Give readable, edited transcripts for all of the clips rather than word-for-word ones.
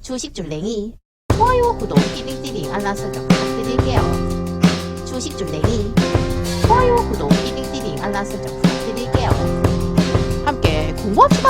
주식줄랭이 좋아요, 구독, 띠링띠링 알람 설정 부탁드릴게요. 주식줄랭이 좋아요, 구독, 띠링띠링 알람 설정 부탁드릴게요. 함께 공부합시다.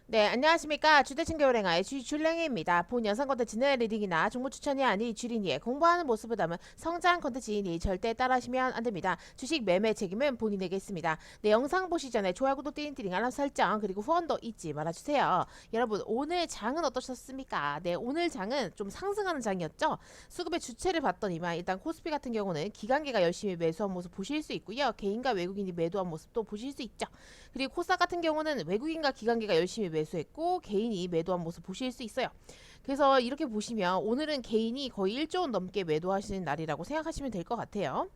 네, 안녕하십니까. 주대친교랭아의 주식줄랭이입니다. 본 영상 컨텐츠는 리딩이나 정보 추천이 아닌 주린이의 공부하는 모습을 담은 성장 컨텐츠이니 절대 따라하시면 안됩니다. 주식 매매 책임은 본인에게 있습니다. 네, 영상 보시기 전에 좋아요, 구독, 띠링띠링 알람 설정 그리고 후원도 잊지 말아주세요. 여러분, 오늘 장은 어떠셨습니까? 네, 오늘 장은 좀 상승하는 장이었죠. 수급의 주체를 봤더니만 일단 코스피 같은 경우는 기관계가 열심히 매수한 모습 보실 수 있고요. 개인과 외국인이 매도한 모습도 보실 수 있죠. 그리고 코스닥 같은 경우는 외국인과 기관계가 열심히 매수했고 개인이 매도한 모습 보실 수 있어요. 그래서 이렇게 보시면 오늘은 개인이 거의 1조 원 넘게 매도하시는 날이라고 생각하시면 될 것 같아요.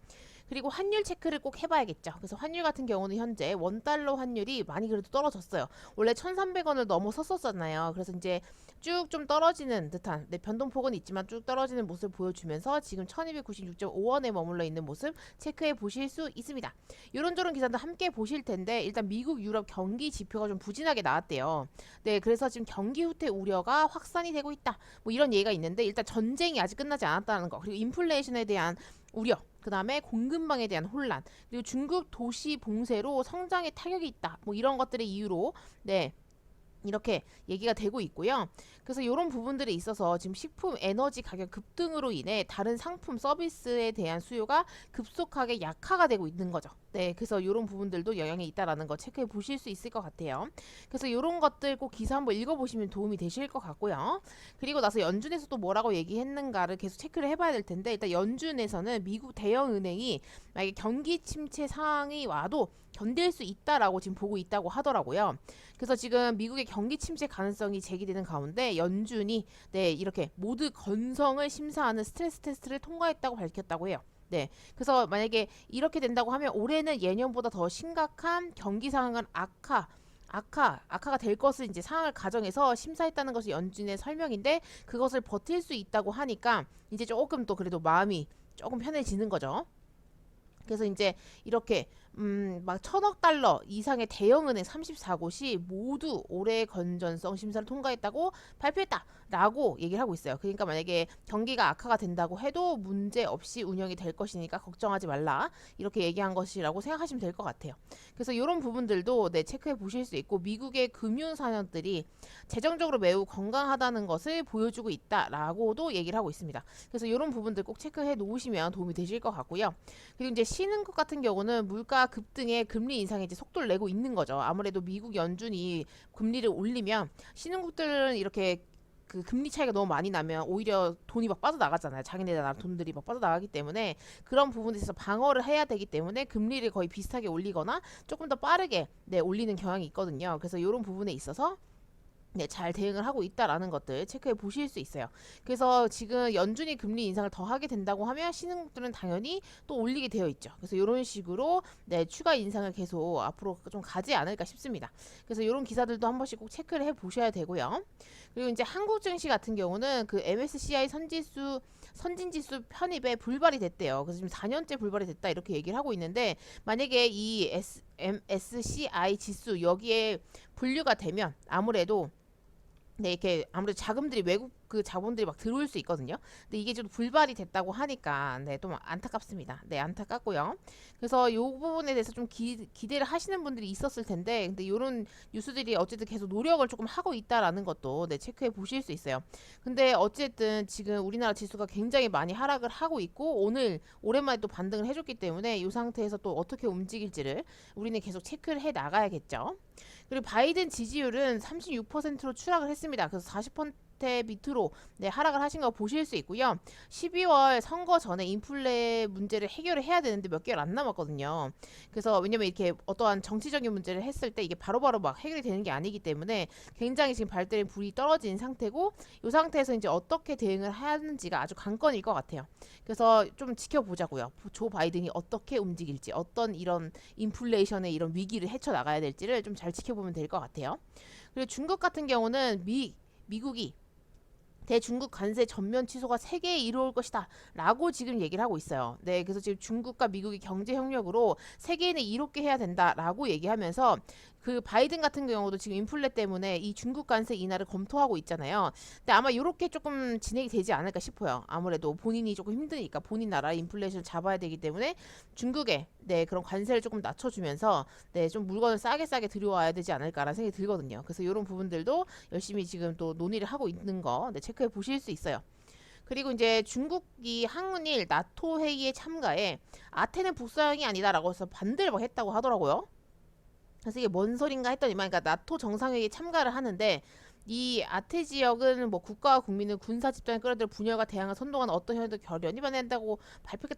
그리고 환율 체크를 꼭 해봐야겠죠. 그래서 환율 같은 경우는 현재 원달러 환율이 많이 그래도 떨어졌어요. 원래 1,300원을 넘어섰었잖아요. 그래서 이제 쭉 좀 떨어지는 듯한 변동폭은 있지만 쭉 떨어지는 모습을 보여주면서 지금 1296.5원에 머물러 있는 모습 체크해 보실 수 있습니다. 이런저런 기사도 함께 보실 텐데 일단 미국, 유럽 경기 지표가 좀 부진하게 나왔대요. 네, 그래서 지금 경기 후퇴 우려가 확산이 되고 있다. 뭐 이런 얘기가 있는데 일단 전쟁이 아직 끝나지 않았다는 거, 그리고 인플레이션에 대한 우려, 그 다음에 공급망에 대한 혼란, 그리고 중국 도시 봉쇄로 성장에 타격이 있다. 뭐 이런 것들의 이유로 이렇게 얘기가 되고 있고요. 그래서 이런 부분들에 있어서 지금 식품, 에너지 가격 급등으로 인해 다른 상품, 서비스에 대한 수요가 급속하게 약화가 되고 있는 거죠. 네, 그래서 이런 부분들도 영향이 있다라는 거 체크해 보실 수 있을 것 같아요. 그래서 이런 것들 꼭 기사 한번 읽어보시면 도움이 되실 것 같고요. 그리고 나서 연준에서 또 뭐라고 얘기했는가를 계속 체크를 해봐야 될 텐데 일단 연준에서는 미국 대형 은행이 만약에 경기 침체 상황이 와도 견딜 수 있다라고 지금 보고 있다고 하더라고요. 그래서 지금 미국의 경기 침체 가능성이 제기되는 가운데 연준이 이렇게 모두 건성을 심사하는 스트레스 테스트를 통과했다고 밝혔다고 해요. 네, 그래서 만약에 이렇게 된다고 하면 올해는 예년보다 더 심각한 경기 상황은 악화가 될 것을 이제 상황을 가정해서 심사했다는 것이 연준의 설명인데 그것을 버틸 수 있다고 하니까 이제 조금 또 그래도 마음이 조금 편해지는 거죠. 그래서 이제 이렇게 막 1,000억 달러 이상의 대형은행 34곳이 모두 올해 건전성 심사를 통과했다고 발표했다라고 얘기를 하고 있어요. 그러니까 만약에 경기가 악화가 된다고 해도 문제 없이 운영이 될 것이니까 걱정하지 말라, 이렇게 얘기한 것이라고 생각하시면 될 것 같아요. 그래서 이런 부분들도 체크해 보실 수 있고 미국의 금융 산업들이 재정적으로 매우 건강하다는 것을 보여주고 있다라고도 얘기를 하고 있습니다. 그래서 이런 부분들 꼭 체크해 놓으시면 도움이 되실 것 같고요. 그리고 이제 신흥국 같은 경우는 물가 급등에 금리 인상에 이제 속도를 내고 있는 거죠. 아무래도 미국 연준이 금리를 올리면 신흥국들은 이렇게 그 금리 차이가 너무 많이 나면 오히려 돈이 막 빠져나가잖아요. 자기네 나라 돈들이 막 빠져나가기 때문에 그런 부분에 있어서 방어를 해야 되기 때문에 금리를 거의 비슷하게 올리거나 조금 더 빠르게 올리는 경향이 있거든요. 그래서 이런 부분에 있어서 잘 대응을 하고 있다라는 것들 체크해 보실 수 있어요. 그래서 지금 연준이 금리 인상을 더 하게 된다고 하면 신흥국들은 당연히 또 올리게 되어 있죠. 그래서 이런 식으로 추가 인상을 계속 앞으로 좀 가지 않을까 싶습니다. 그래서 이런 기사들도 한 번씩 꼭 체크를 해 보셔야 되고요. 그리고 이제 한국 증시 같은 경우는 그 MSCI 선진지수 편입에 불발이 됐대요. 그래서 지금 4년째 불발이 됐다 이렇게 얘기를 하고 있는데 만약에 이 MSCI 지수 여기에 분류가 되면 아무래도 이렇게 아무래도 자금들이 외국 그 자본들이 막 들어올 수 있거든요. 근데 이게 좀 불발이 됐다고 하니까 좀 안타깝습니다. 안타깝고요. 그래서 이 부분에 대해서 좀 기대를 하시는 분들이 있었을 텐데 근데 이런 뉴스들이 어쨌든 계속 노력을 조금 하고 있다라는 것도 체크해 보실 수 있어요. 근데 어쨌든 지금 우리나라 지수가 굉장히 많이 하락을 하고 있고 오늘 오랜만에 또 반등을 해줬기 때문에 이 상태에서 또 어떻게 움직일지를 우리는 계속 체크를 해 나가야겠죠. 그리고 바이든 지지율은 36%로 추락을 했습니다. 그래서 40% 밑으로 하락을 하신 거 보실 수 있고요. 12월 선거 전에 인플레 문제를 해결을 해야 되는데 몇 개월 안 남았거든요. 그래서 왜냐면 이렇게 어떠한 정치적인 문제를 했을 때 이게 바로바로 막 해결이 되는 게 아니기 때문에 굉장히 지금 발달인 불이 떨어진 상태고 이 상태에서 이제 어떻게 대응을 하는지가 아주 관건일 것 같아요. 그래서 좀 지켜보자고요. 조 바이든이 어떻게 움직일지, 어떤 이런 인플레이션의 이런 위기를 헤쳐나가야 될지를 좀 잘 지켜보면 될 것 같아요. 그리고 중국 같은 경우는 미국이 대중국 관세 전면 취소가 세계에 이루어올 것이다 라고 지금 얘기를 하고 있어요. 그래서 지금 중국과 미국이 경제 협력으로 세계인을 이롭게 해야 된다라고 얘기하면서 그 바이든 같은 경우도 지금 인플레 때문에 이 중국 관세 인하를 검토하고 있잖아요. 근데 아마 이렇게 조금 진행이 되지 않을까 싶어요. 아무래도 본인이 조금 힘드니까 본인 나라 인플레이션을 잡아야 되기 때문에 중국에 네 그런 관세를 조금 낮춰주면서 네 좀 물건을 싸게 들여와야 되지 않을까라는 생각이 들거든요. 그래서 이런 부분들도 열심히 지금 또 논의를 하고 있는 거 네, 체크해 보실 수 있어요. 그리고 이제 중국이 한일 나토 회의에 참가해 아테네 북서양이 아니다라고 해서 반대를 막 했다고 하더라고요. 그래서 이게 뭔 소린가 했더니만 그러니까 나토 정상회의에 참가를 하는데 이 아태 지역은 뭐 국가와 국민은 군사 집단에 끌어들 분열과 대항을 선동하는 어떤 현상도 결연히 반대한다고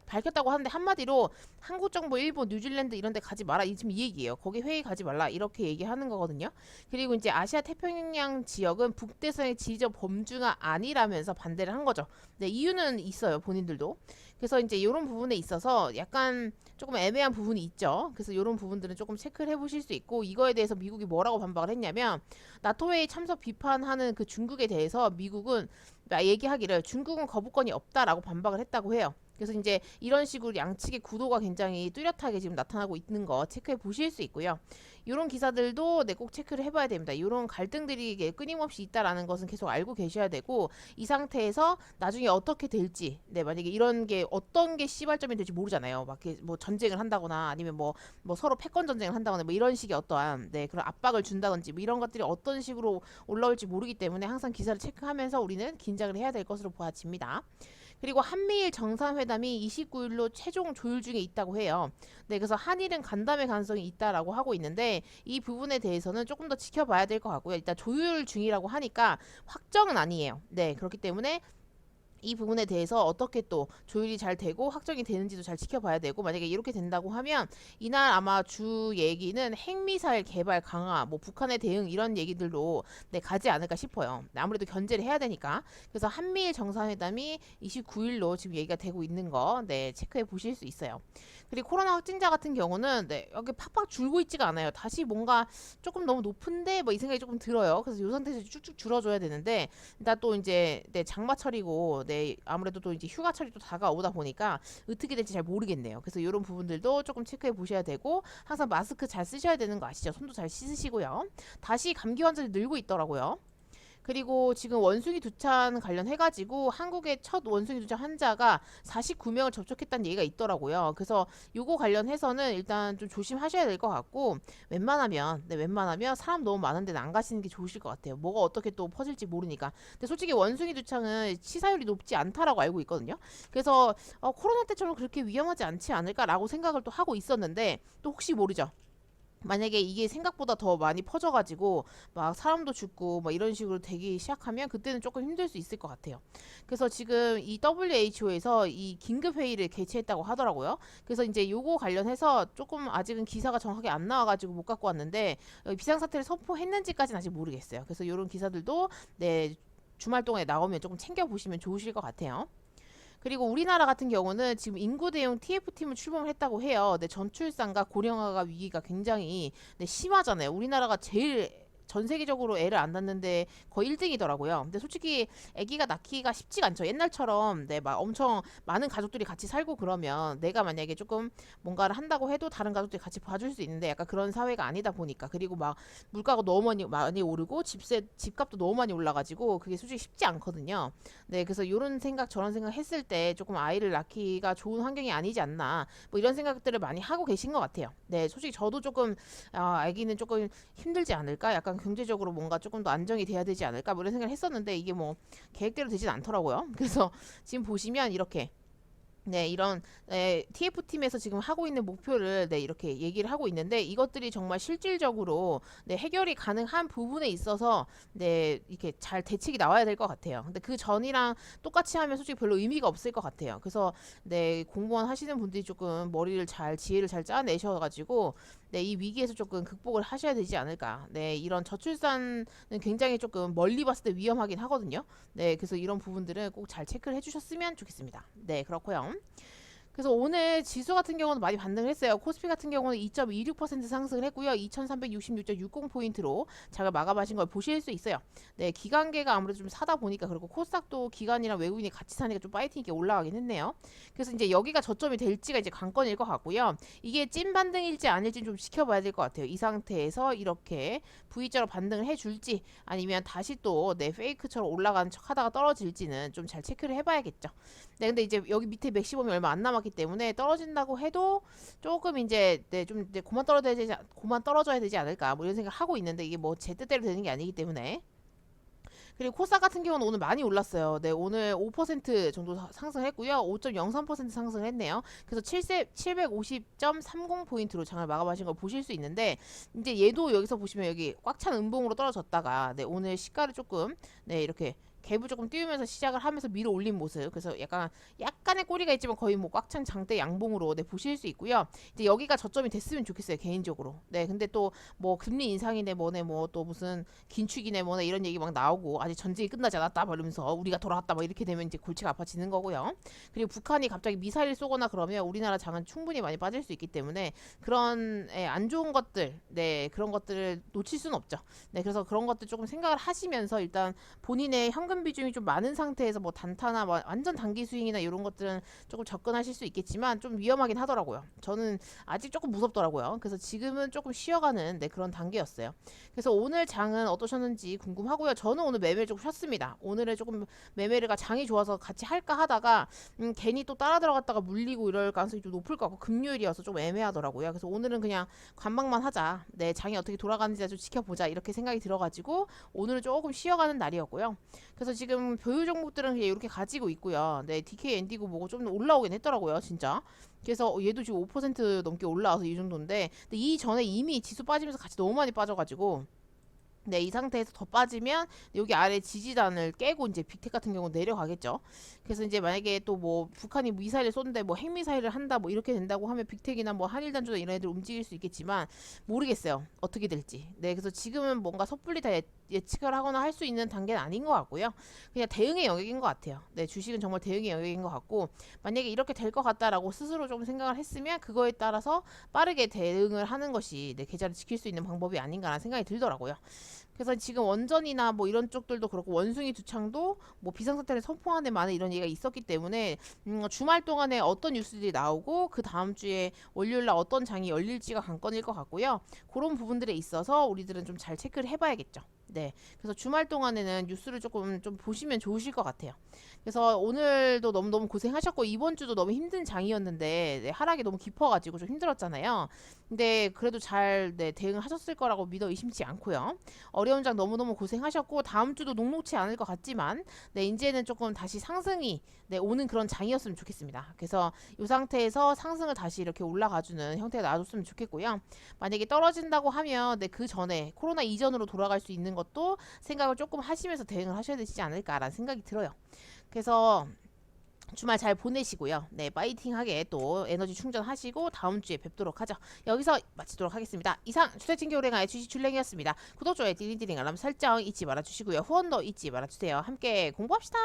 밝혔다고 하는데 한마디로 한국 정부, 일본, 뉴질랜드 이런 데 가지 마라. 지금 이 얘기예요. 거기 회의 가지 말라. 이렇게 얘기하는 거거든요. 그리고 이제 아시아 태평양 지역은 북대서양의 지리적 범주가 아니라면서 반대를 한 거죠. 네, 이유는 있어요. 본인들도. 그래서 이제 이런 부분에 있어서 약간 조금 애매한 부분이 있죠. 그래서 이런 부분들은 조금 체크를 해보실 수 있고 이거에 대해서 미국이 뭐라고 반박을 했냐면 나토 회의 참석 비판하는 그 중국에 대해서 미국은 얘기하기를 중국은 거부권이 없다라고 반박을 했다고 해요. 그래서 이제 이런 식으로 양측의 구도가 굉장히 뚜렷하게 지금 나타나고 있는 거 체크해 보실 수 있고요. 이런 기사들도 네, 꼭 체크를 해봐야 됩니다. 이런 갈등들이 끊임없이 있다라는 것은 계속 알고 계셔야 되고 이 상태에서 나중에 어떻게 될지 네, 만약에 이런 게 어떤 게 시발점이 될지 모르잖아요. 막 뭐 전쟁을 한다거나 아니면 뭐 서로 패권 전쟁을 한다거나 뭐 이런 식의 어떠한 네, 그런 압박을 준다든지 뭐 이런 것들이 어떤 식으로 올라올지 모르기 때문에 항상 기사를 체크하면서 우리는 긴장을 해야 될 것으로 보아집니다. 그리고 한미일 정상회담이 29일로 최종 조율 중에 있다고 해요. 네, 그래서 한일은 간담회 가능성이 있다라고 하고 있는데 이 부분에 대해서는 조금 더 지켜봐야 될 것 같고요. 일단 조율 중이라고 하니까 확정은 아니에요. 네, 그렇기 때문에 이 부분에 대해서 어떻게 또 조율이 잘 되고 확정이 되는지도 잘 지켜봐야 되고 만약에 이렇게 된다고 하면 이날 아마 주 얘기는 핵미사일 개발 강화 뭐 북한의 대응 이런 얘기들로 네, 가지 않을까 싶어요. 아무래도 견제를 해야 되니까 그래서 한미일 정상회담이 29일로 지금 얘기가 되고 있는 거 네, 체크해 보실 수 있어요. 그리고 코로나 확진자 같은 경우는 네, 여기 팍팍 줄고 있지가 않아요. 다시 뭔가 조금 너무 높은데 뭐 이 생각이 조금 들어요. 그래서 이 상태에서 쭉쭉 줄어줘야 되는데 일단 또 이제 네, 장마철이고 네, 아무래도 또 이제 휴가철이 또 다가오다 보니까 어떻게 될지 잘 모르겠네요. 그래서 이런 부분들도 조금 체크해 보셔야 되고 항상 마스크 잘 쓰셔야 되는 거 아시죠? 손도 잘 씻으시고요. 다시 감기 환자들이 늘고 있더라고요. 그리고 지금 원숭이 두찬 관련해가지고 한국의 첫 원숭이 두찬 환자가 49명을 접촉했다는 얘기가 있더라고요. 그래서 요거 관련해서는 일단 좀 조심하셔야 될 것 같고 웬만하면 사람 너무 많은 데는 안 가시는 게 좋으실 것 같아요. 뭐가 어떻게 또 퍼질지 모르니까. 근데 솔직히 원숭이 두창은 치사율이 높지 않다라고 알고 있거든요. 그래서 코로나 때처럼 그렇게 위험하지 않지 않을까라고 생각을 또 하고 있었는데 또 혹시 모르죠. 만약에 이게 생각보다 더 많이 퍼져가지고 막 사람도 죽고 막 이런 식으로 되기 시작하면 그때는 조금 힘들 수 있을 것 같아요. 그래서 지금 이 WHO에서 이 긴급 회의를 개최했다고 하더라고요. 그래서 이제 요거 관련해서 조금 아직은 기사가 정확하게 안 나와가지고 못 갖고 왔는데 비상사태를 선포했는지까지는 아직 모르겠어요. 그래서 이런 기사들도 네 주말 동안에 나오면 조금 챙겨보시면 좋으실 것 같아요. 그리고 우리나라 같은 경우는 지금 인구 대용 TF팀을 출범을 했다고 해요. 네, 전출산과 고령화가 위기가 굉장히 네, 심하잖아요. 우리나라가 제일 전 세계적으로 애를 안 낳는데 거의 1등이더라고요. 근데 솔직히 아기가 낳기가 쉽지가 않죠. 옛날처럼 네, 막 엄청 많은 가족들이 같이 살고 그러면 내가 만약에 조금 뭔가를 한다고 해도 다른 가족들이 같이 봐줄 수 있는데 약간 그런 사회가 아니다 보니까 그리고 막 물가가 너무 많이 오르고 집값도 너무 많이 올라가지고 그게 솔직히 쉽지 않거든요. 네, 그래서 이런 생각 저런 생각 했을 때 조금 아이를 낳기가 좋은 환경이 아니지 않나 뭐 이런 생각들을 많이 하고 계신 것 같아요. 네, 솔직히 저도 조금 아기는 조금 힘들지 않을까 약간 경제적으로 뭔가 조금 더 안정이 돼야 되지 않을까 뭐 이런 생각을 했었는데 이게 뭐 계획대로 되진 않더라고요. 그래서 지금 보시면 이렇게 네, 이런 TF팀에서 지금 하고 있는 목표를 네, 이렇게 얘기를 하고 있는데 이것들이 정말 실질적으로 네, 해결이 가능한 부분에 있어서 네, 이렇게 잘 대책이 나와야 될 것 같아요. 근데 그 전이랑 똑같이 하면 솔직히 별로 의미가 없을 것 같아요. 그래서 네, 공무원 하시는 분들이 조금 지혜를 잘 짜내셔가지고 네, 이 위기에서 조금 극복을 하셔야 되지 않을까. 네, 이런 저출산은 굉장히 조금 멀리 봤을 때 위험하긴 하거든요. 네, 그래서 이런 부분들은 꼭 잘 체크를 해주셨으면 좋겠습니다. 네, 그렇고요. 그래서 오늘 지수 같은 경우는 많이 반등을 했어요. 코스피 같은 경우는 2.26% 상승을 했고요. 2366.60포인트로 장을 마감하신 걸 보실 수 있어요. 네, 기관계가 아무래도 좀 사다 보니까, 그리고 코스닥도 기관이랑 외국인이 같이 사니까 좀 파이팅 있게 올라가긴 했네요. 그래서 이제 여기가 저점이 될지가 이제 관건일 것 같고요. 이게 찐 반등일지 아닐지 좀 지켜봐야 될 것 같아요. 이 상태에서 이렇게 V자로 반등을 해줄지, 아니면 다시 또 페이크처럼 올라가는 척 하다가 떨어질지는 좀 잘 체크를 해봐야겠죠. 네, 근데 이제 여기 밑에 맥시멈이 얼마 안 남았기 때문에 떨어진다고 해도 조금 이제 좀 이제 그만 떨어져야 되지 않을까, 뭐 이런 생각 하고 있는데, 이게 뭐 제 뜻대로 되는 게 아니기 때문에. 그리고 코스닥 같은 경우는 오늘 많이 올랐어요. 네, 오늘 5% 정도 상승했고요. 5.03% 상승했네요. 그래서 750.30포인트로 장을 마감하신 걸 보실 수 있는데, 이제 얘도 여기서 보시면 여기 꽉 찬 음봉으로 떨어졌다가, 네, 오늘 시가를 조금, 네, 이렇게 갭을 조금 띄우면서 시작을 하면서 밀어 올린 모습. 그래서 약간의 꼬리가 있지만 거의 뭐 꽉 찬 장대 양봉으로, 네, 보실 수 있고요. 이제 여기가 저점이 됐으면 좋겠어요, 개인적으로. 네, 근데 또 뭐 금리 인상이네 뭐네 뭐 또 무슨 긴축이네 뭐네 이런 얘기 막 나오고, 아직 전쟁이 끝나지 않았다 막 이러면서 우리가 돌아왔다 막 이렇게 되면 이제 골치가 아파지는 거고요. 그리고 북한이 갑자기 미사일 쏘거나 그러면 우리나라 장은 충분히 많이 빠질 수 있기 때문에, 그런 안 좋은 것들, 네, 그런 것들을 놓칠 수는 없죠. 네, 그래서 그런 것들 조금 생각을 하시면서 일단 본인의 현금 비중이 좀 많은 상태에서 뭐 단타나 뭐 완전 단기 스윙이나 이런 것들은 조금 접근하실 수 있겠지만 좀 위험하긴 하더라고요. 저는 아직 조금 무섭더라고요. 그래서 지금은 조금 쉬어가는, 네, 그런 단계였어요. 그래서 오늘 장은 어떠셨는지 궁금하고요. 저는 오늘 매매를 조금 쉬었습니다. 오늘은 조금 매매가 장이 좋아서 같이 할까 하다가 괜히 또 따라 들어갔다가 물리고 이럴 가능성이 좀 높을 것 같고, 금요일이어서 좀 애매하더라고요. 그래서 오늘은 그냥 관망만 하자, 네, 장이 어떻게 돌아가는지 좀 지켜보자, 이렇게 생각이 들어가지고 오늘은 조금 쉬어가는 날이었고요. 그래서 지금 보유 종목들은 그냥 이렇게 가지고 있고요. 네, DK 엔디고 뭐고 좀 올라오긴 했더라고요, 진짜. 그래서 얘도 지금 5% 넘게 올라와서 이 정도인데, 근데 이 전에 이미 지수 빠지면서 같이 너무 많이 빠져가지고, 네, 이 상태에서 더 빠지면 여기 아래 지지단을 깨고 이제 빅텍 같은 경우 내려가겠죠. 그래서 이제 만약에 또 뭐 북한이 미사일을 쏜데 뭐 핵미사일을 한다 뭐 이렇게 된다고 하면 빅텍이나 뭐 한일단주나 이런 애들 움직일 수 있겠지만, 모르겠어요, 어떻게 될지. 네, 그래서 지금은 뭔가 섣불리 다 예측을 하거나 할 수 있는 단계는 아닌 것 같고요. 그냥 대응의 영역인 것 같아요. 네, 주식은 정말 대응의 영역인 것 같고, 만약에 이렇게 될 것 같다라고 스스로 좀 생각을 했으면 그거에 따라서 빠르게 대응을 하는 것이, 네, 계좌를 지킬 수 있는 방법이 아닌가라는 생각이 들더라고요. 그래서 지금 원전이나 뭐 이런 쪽들도 그렇고, 원숭이 두창도 뭐 비상사태를 선포하는 많은 이런 얘기가 있었기 때문에, 주말 동안에 어떤 뉴스들이 나오고 그 다음 주에 월요일날 어떤 장이 열릴지가 관건일 것 같고요. 그런 부분들에 있어서 우리들은 좀 잘 체크를 해봐야겠죠. 네, 그래서 주말 동안에는 뉴스를 조금 좀 보시면 좋으실 것 같아요. 그래서 오늘도 너무너무 고생하셨고, 이번 주도 너무 힘든 장이었는데, 네, 하락이 너무 깊어가지고 좀 힘들었잖아요. 근데 그래도 잘, 네, 대응하셨을 거라고 믿어 의심치 않고요. 어려운 장 너무너무 고생하셨고, 다음 주도 녹록치 않을 것 같지만, 네, 이제는 조금 다시 상승이, 네, 오는 그런 장이었으면 좋겠습니다. 그래서 이 상태에서 상승을 다시 이렇게 올라가주는 형태가 나와줬으면 좋겠고요. 만약에 떨어진다고 하면, 네, 그 전에 코로나 이전으로 돌아갈 수 있는 것도 생각을 조금 하시면서 대응을 하셔야 되지 않을까라는 생각이 들어요. 그래서 주말 잘 보내시고요. 네, 파이팅하게 또 에너지 충전하시고 다음 주에 뵙도록 하죠. 여기서 마치도록 하겠습니다. 이상 주택진기 오랭아의 주식 줄랭이었습니다. 구독, 좋아요, 띠링띠링 알람 설정 잊지 말아주시고요. 후원도 잊지 말아주세요. 함께 공부합시다.